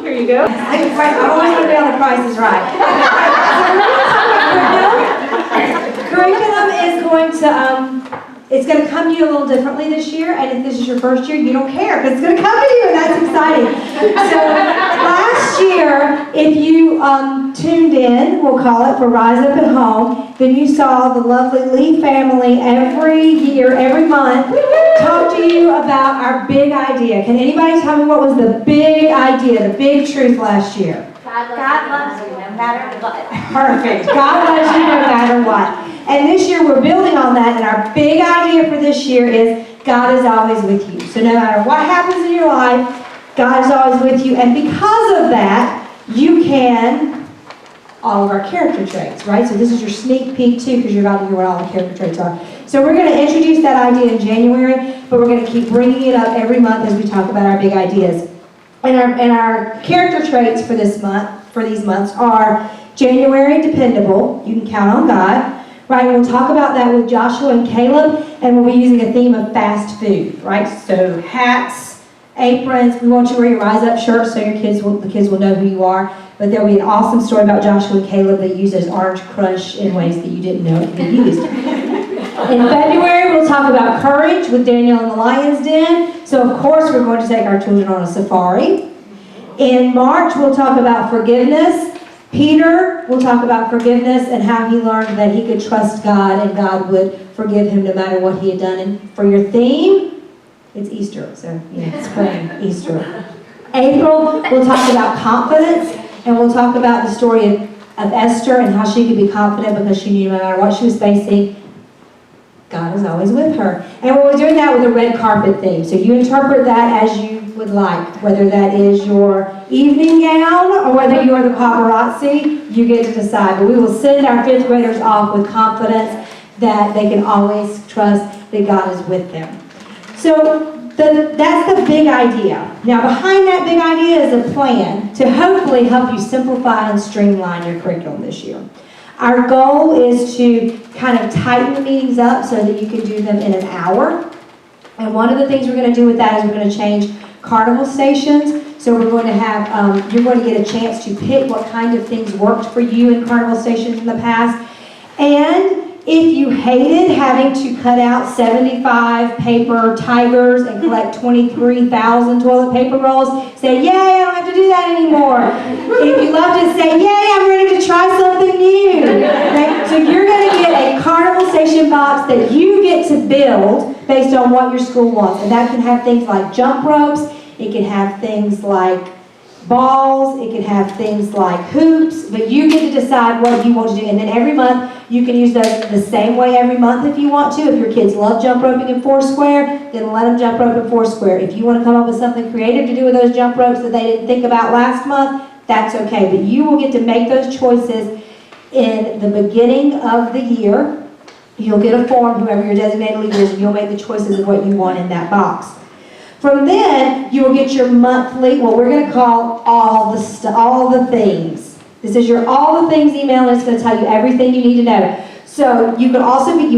Here you go. I always want to be on The Price is Right. Curriculum is going to, it's going to come to you a little differently this year, and if this is your first year, you don't care, because it's going to come to you, and that's exciting. So last year, if you tuned in, we'll call it, for Rise Up at Home, then you saw the lovely Lee family every year, every month, talk to you about our big idea. Can anybody tell me what was the big idea, the big truth last year? God loves you no matter what. Perfect. God loves you no matter what. And this year we're building on that, and our big idea for this year is God is always with you. So no matter what happens in your life, God is always with you. And because of that, you can, all of our character traits, right? So this is your sneak peek too, because you're about to hear what all the character traits are. So we're going to introduce that idea in January, but we're going to keep bringing it up every month as we talk about our big ideas. And our character traits for this month, for these months, are January, dependable. You can count on God. Right, we'll talk about that with Joshua and Caleb, and we'll be using a theme of fast food, right? So hats, aprons. We want you to wear your Rise Up shirts so the kids will know who you are. But there'll be an awesome story about Joshua and Caleb that use those Orange Crush in ways that you didn't know it could be used. In February, we'll talk about courage with Daniel and the Lion's Den. So of course, we're going to take our children on a safari. In March, we'll talk about forgiveness. Peter will talk about forgiveness and how he learned that he could trust God and God would forgive him no matter what he had done. And for your theme, it's Easter, so spring, Easter. April, we'll talk about confidence, and we'll talk about the story of Esther and how she could be confident because she knew no matter what she was facing, God is always with her. And we're doing that with a red carpet theme. So you interpret that as you would like, whether that is your evening gown or whether you are the paparazzi, you get to decide. But we will send our 5th graders off with confidence that they can always trust that God is with them. So that's the big idea. Now behind that big idea is a plan to hopefully help you simplify and streamline your curriculum this year. Our goal is to kind of tighten the meetings up so that you can do them in an hour. And one of the things we're going to do with that is we're going to change Carnival Stations. So we're going to have, you're going to get a chance to pick what kind of things worked for you in Carnival Stations in the past. And if you hated having to cut out 75 paper tigers and collect 23,000 toilet paper rolls, say, yay, I don't have to do that anymore. If you love to say, yay, I'm ready to try something new. Okay? So you're going to get a Carnival Station box that you get to build based on what your school wants. And that can have things like jump ropes, it can have things like balls, it can have things like hoops, but you get to decide what you want to do. And then every month, you can use those the same way every month if you want to. If your kids love jump roping in Foursquare, then let them jump rope in Foursquare. If you want to come up with something creative to do with those jump ropes that they didn't think about last month, that's okay. But you will get to make those choices in the beginning of the year. You'll get a form, whoever your designated leader is, and you'll make the choices of what you want in that box. From then, you will get your monthly, what we're going to call all the things. This is your all the things email, and it's going to tell you everything you need to know. So you will also be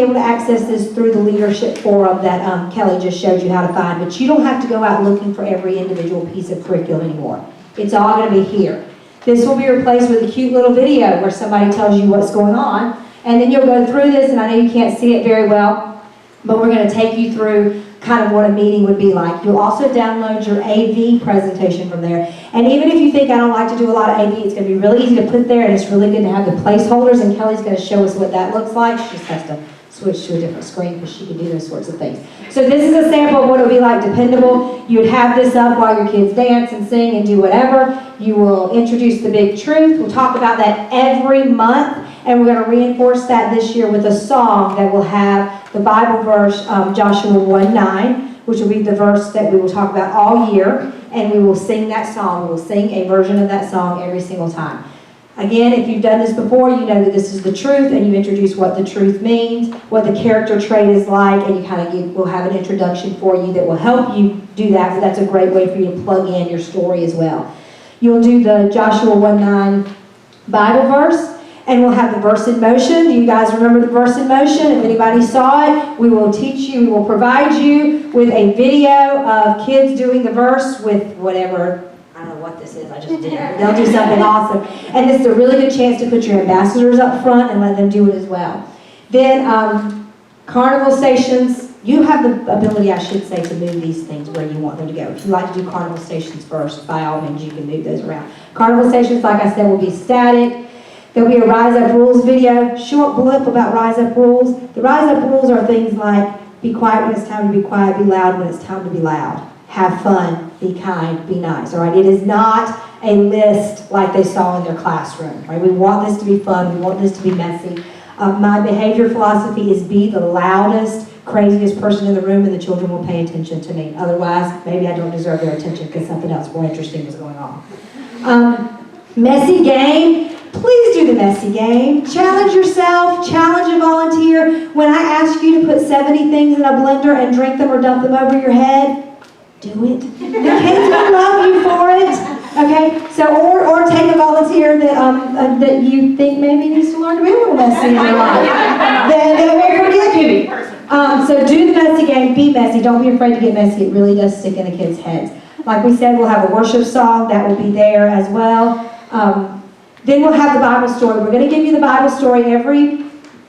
able to access this through the leadership forum that Kelly just showed you how to find. But you don't have to go out looking for every individual piece of curriculum anymore. It's all going to be here. This will be replaced with a cute little video where somebody tells you what's going on. And then you'll go through this, and I know you can't see it very well, but we're going to take you through kind of what a meeting would be like. You'll also download your AV presentation from there. And even if you think I don't like to do a lot of AV, it's going to be really easy to put there, and it's really good to have the placeholders, and Kelly's going to show us what that looks like. She just has to switch to a different screen because she can do those sorts of things. So this is a sample of what it would be like dependable. You would have this up while your kids dance and sing and do whatever. You will introduce the big truth. We'll talk about that every month, and we're going to reinforce that this year with a song that will have the Bible verse, Joshua 1:9, which will be the verse that we will talk about all year, and we will sing that song. We will sing a version of that song every single time. Again, if you've done this before, you know that this is the truth, and you introduce what the truth means, what the character trait is like, and you kind of will have an introduction for you that will help you do that, but that's a great way for you to plug in your story as well. You'll do the Joshua 1:9 Bible verse, and we'll have the verse in motion. Do you guys remember the verse in motion? If anybody saw it, we will teach you, we will provide you with a video of kids doing the verse with whatever, I don't know what this is, I just did it. They'll do something awesome. And this is a really good chance to put your ambassadors up front and let them do it as well. Then Carnival Stations, you have the ability, I should say, to move these things where you want them to go. If you like to do Carnival Stations first, by all means, you can move those around. Carnival Stations, like I said, will be static. There'll be a Rise Up Rules video, short blip about Rise Up Rules. The Rise Up Rules are things like, be quiet when it's time to be quiet, be loud when it's time to be loud. Have fun, be kind, be nice, all right? It is not a list like they saw in their classroom, right? We want this to be fun, we want this to be messy. My behavior philosophy is be the loudest, craziest person in the room and the children will pay attention to me. Otherwise, maybe I don't deserve their attention because something else more interesting is going on. Messy game. Please do the messy game. Challenge yourself, challenge a volunteer. When I ask you to put 70 things in a blender and drink them or dump them over your head, do it. The kids will love you for it. Okay, so or take a volunteer that you think maybe needs to learn to be a little messy in their life. Then they will forgive you. So do the messy game, be messy. Don't be afraid to get messy. It really does stick in the kids' heads. Like we said, we'll have a worship song that will be there as well. Then we'll have the Bible story. We're going to give you the Bible story every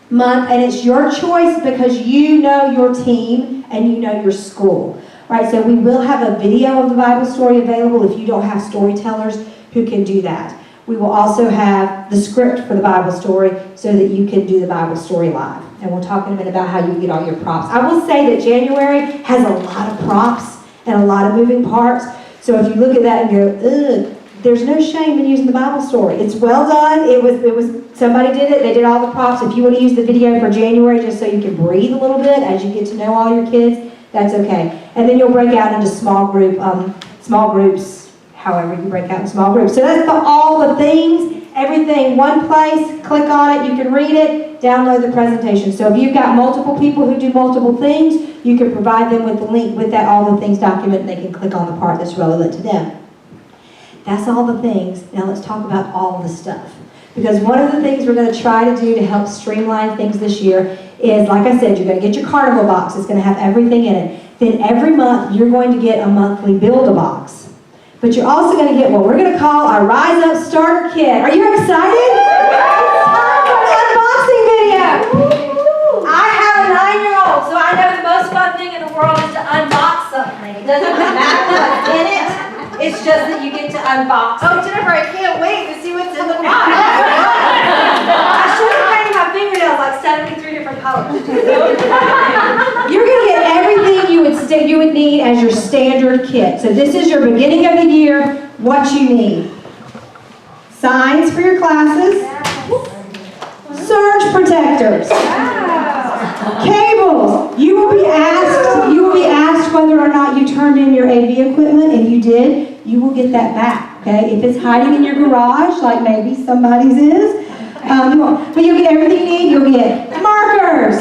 month, and it's your choice because you know your team and you know your school. Right, so we will have a video of the Bible story available if you don't have storytellers who can do that. We will also have the script for the Bible story so that you can do the Bible story live. And we'll talk in a minute about how you can get all your props. I will say that January has a lot of props and a lot of moving parts. So if you look at that and go, ugh, there's no shame in using the Bible story. It's well done. It was somebody did it. They did all the props. If you want to use the video for January just so you can breathe a little bit as you get to know all your kids, that's okay. And then you'll break out into small groups, however you break out in small groups. So that's all the things, everything, one place, click on it, you can read it, download the presentation. So if you've got multiple people who do multiple things, you can provide them with the link with that all the things document and they can click on the part that's relevant to them. That's all the things. Now let's talk about all the stuff. Because one of the things we're going to try to do to help streamline things this year is, like I said, you're going to get your Carnival box. It's going to have everything in it. Then every month, you're going to get a monthly Build-A-Box. But you're also going to get what we're going to call our Rise Up Starter Kit. Are you excited? It's time for an unboxing video. I have a 9-year-old, so I know the most fun thing in the world is to unbox something. It doesn't matter what's in it. It's just that you get to unbox. Oh, Jennifer, I can't wait to see what's in the box. I should have painted my fingernails like 73 different colors. You're going to get everything you would need as your standard kit. So this is your beginning of the year, what you need. Signs for your classes. Surge protectors. Cables. You will be asked whether or not you turned in your AV equipment. If you did, you will get that back. Okay? If it's hiding in your garage, like maybe somebody's is, you won't. But you'll get everything you need. You'll get markers,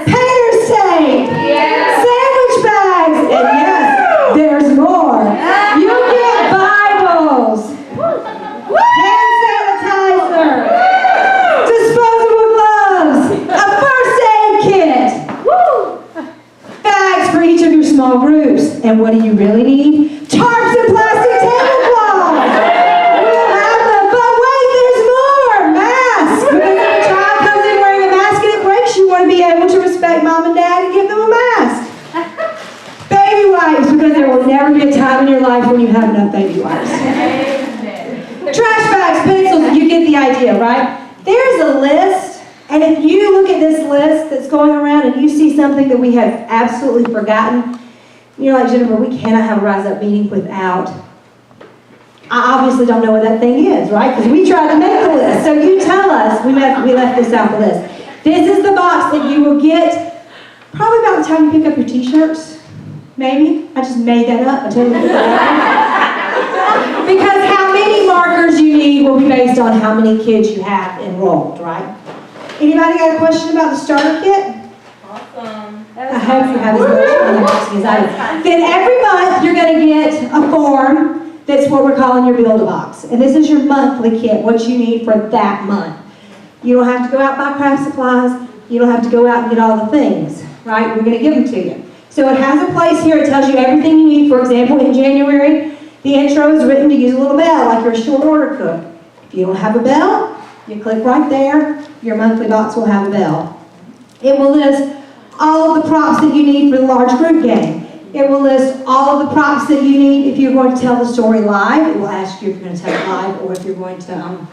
painter's tape, sandwich bags, and yes, there's more. You'll get Bibles, hand sanitizer, disposable gloves, a first aid kit, bags for each of your small groups. And what do you really need? Tarps and plastic tablecloths. We'll have them, but wait, there's more. Masks. Because if a child comes in wearing a mask and it breaks, you want to be able to respect mom and dad and give them a mask. Baby wipes, because there will never be a time in your life when you have enough baby wipes. Trash bags, pencils, you get the idea, right? There's a list, and if you look at this list that's going around and you see something that we have absolutely forgotten, you're like, Jennifer, we cannot have a Rise Up meeting without. I obviously don't know what that thing is, right? Because we tried to make the list. So you tell us, we left this out the list. This is the box that you will get probably about the time you pick up your t-shirts. Maybe. I just made that up. I totally made that up. Because how many markers you need will be based on how many kids you have enrolled, right? Anybody got a question about the starter kit? Awesome. I hope you have as much unboxing as I do. Then every month you're going to get a form that's what we're calling your Build-A-Box. And this is your monthly kit, what you need for that month. You don't have to go out and buy craft supplies. You don't have to go out and get all the things, right? We're going to give them to you. So it has a place here. It tells you everything you need. For example, in January, The intro is written to use a little bell, like you're a short order cook. If you don't have a bell, you click right there, your monthly box will have a bell. It will list all of the props that you need for the large group game. It will list all of the props that you need if you're going to tell the story live. It will ask you if you're going to tell it live or if you're going to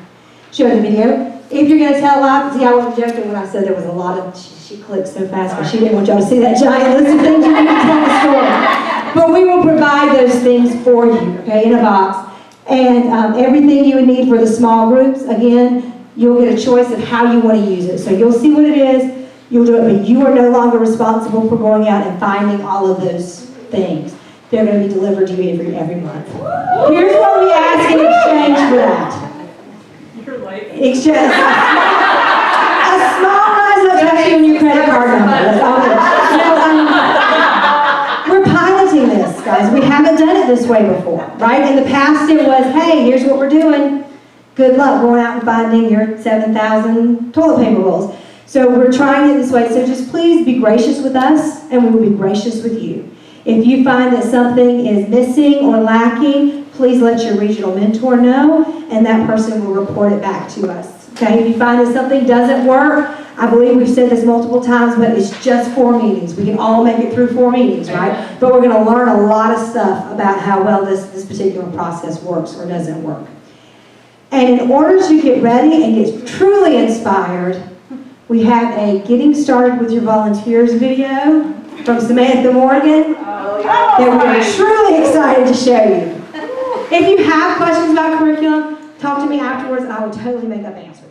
show the video. If you're going to tell it live, see, I wasn't joking when I said there was a lot of, she clicked so fast because she didn't want y'all to see that giant list of things you need to tell the story. But we will provide those things for you, okay, in a box. And everything you would need for the small groups, again, you'll get a choice of how you want to use it. So you'll see what it is, you'll do it, but you are no longer responsible for going out and finding all of those things. They're going to be delivered to you every month. Here's what we ask in exchange for that. It's just a small rise of touching on your credit card number. That's all it is. We're piloting this, guys. We haven't done it this way before, right? In the past, it was, hey, here's what we're doing. Good luck going out and finding your 7,000 toilet paper rolls. So we're trying it this way. So just please be gracious with us, and we will be gracious with you. If you find that something is missing or lacking, please let your regional mentor know, and that person will report it back to us. Okay? If you find that something doesn't work, I believe we've said this multiple times, but it's just 4 meetings. We can all make it through 4 meetings, right? But we're going to learn a lot of stuff about how well this particular process works or doesn't work. And in order to get ready and get truly inspired, we have a Getting Started with Your Volunteers video from Samantha Morgan that we're truly excited to show you. If you have questions about curriculum, talk to me afterwards and I will totally make up answers.